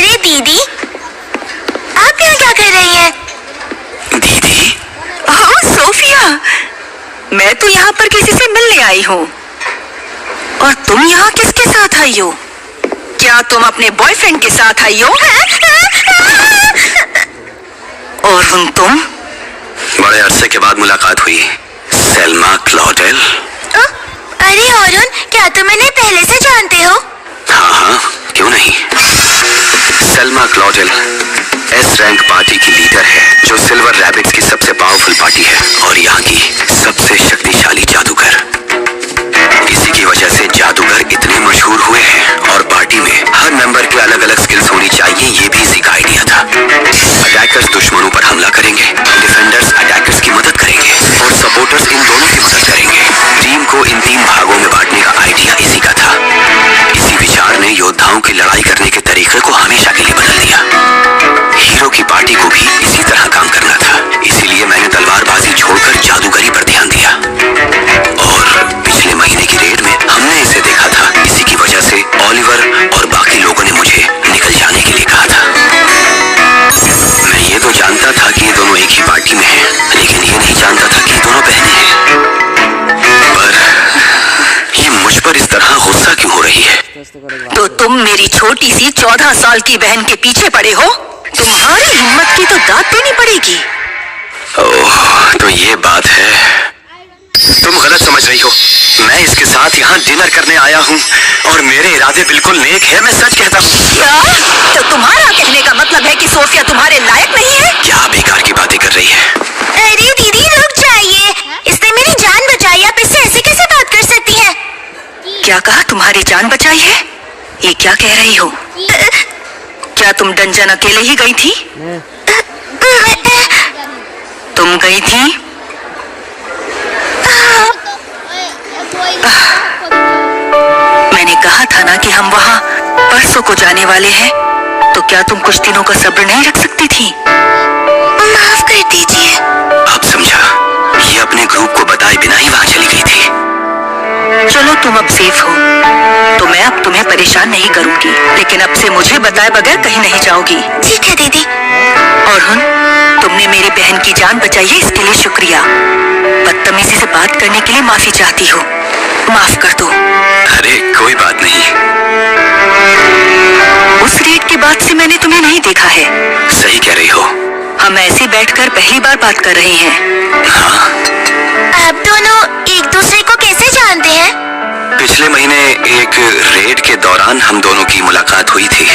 अरे दीदी, आप यहाँ क्या कर रही हैं? दीदी? हाँ सोफिया, मैं तो यहाँ पर किसी से मिलने आई हूँ। और तुम यहाँ किसके साथ आई हो? क्या तुम अपने बॉयफ्रेंड के साथ आई हो? और तुम? बड़े अरसे के बाद मुलाकात हुई। सेल्मा क्लॉडेल। अरे अरुण, क्या तुम इन्हें पहले से जानते हो? हाँ हाँ, क्यों नहीं। सेल्मा क्लॉडेल एस रैंक पार्टी की लीडर है, जो सिल्वर रैबिट्स की सबसे पावरफुल पार्टी है और यहाँ की सबसे शक्तिशाली जादूगर। इसी की वजह से जादूगर इतने मशहूर हुए हैं और पार्टी में हर मेंबर के अलग अलग स्किल्स होनी चाहिए, ये भी इसी का आइडिया था। अटैकर्स दुश्मनों पर हमला करेंगे, डिफेंडर्स अटैकर्स की मदद करेंगे और सपोर्टर्स इन दोनों की मदद करेंगे। टीम को इन 3 भागों में बांटने का आइडिया इसी का था। इसी विचार ने योद्धाओं की लड़ाई करने के तरीके को हमेशा के लिए बदल दिया। हीरो की पार्टी को भी इसी तरह काम करना था, इसीलिए मैंने तलवारबाजी छोड़कर जादूगरी पर ध्यान दिया। और पिछले महीने की रेड में हमने इसे देखा था। इसी की वजह से ऑलिवर और बाकी लोगों ने मुझे निकल जाने के लिए कहा था। मैं ये तो जानता था कि ये दोनों एक ही पार्टी में हैं, लेकिन ये नहीं जानता था कि ये दोनों बहनें हैं। पर ये मुझ पर इस तरह गुस्सा क्यों हो रही है? तो तुम मेरी छोटी सी 14 साल की बहन के पीछे पड़े हो? तुम्हारी हिम्मत की तो दाद देनी पड़ेगी। ओह, तो ये बात है। तुम गलत समझ रही हो। मैं इसके साथ यहाँ डिनर करने आया हूँ और मेरे इरादे बिल्कुल नेक है, मैं सच कहता हूँ। क्या? तो तुम्हारा कहने का मतलब है कि सोफिया तुम्हारे लायक नहीं है? क्या बेकार की बातें कर रही है? अरे दीदी, रुक जाइए, इसने मेरी जान बचाई, आप इससे ऐसे कैसे बात कर सकती हैं? क्या कहा? तुम्हारी जान बचाई है? ये क्या कह रही हो? क्या तुम डंजन अकेले ही गई थी? तुम गई थी? मैंने कहा था ना कि हम वहाँ परसों को जाने वाले हैं, तो क्या तुम कुछ दिनों का सब्र नहीं रख सकती थी? माफ कर दीजिए। अब समझा, ये अपने ग्रुप को बताए बिना ही वहाँ चली गई थी। चलो तुम अब सेफ हो, तो मैं अब तुम्हें परेशान नहीं करूंगी, लेकिन अब से मुझे बताए बगैर कहीं नहीं जाओगी। ठीक है दीदी। और तुमने मेरी बहन की जान बचाई है, इसके लिए शुक्रिया। बदतमीजी से बात करने के लिए माफी चाहती हूँ, माफ कर दो। अरे कोई बात नहीं। उस रेड के बाद से मैंने तुम्हें नहीं देखा है। सही कह रही हो। हम ऐसे बैठकर पहली बार बात कर रहे हैं। हाँ। आप दोनों एक दूसरे को कैसे जानते हैं? पिछले महीने एक रेड के दौरान हम दोनों की मुलाकात हुई थी।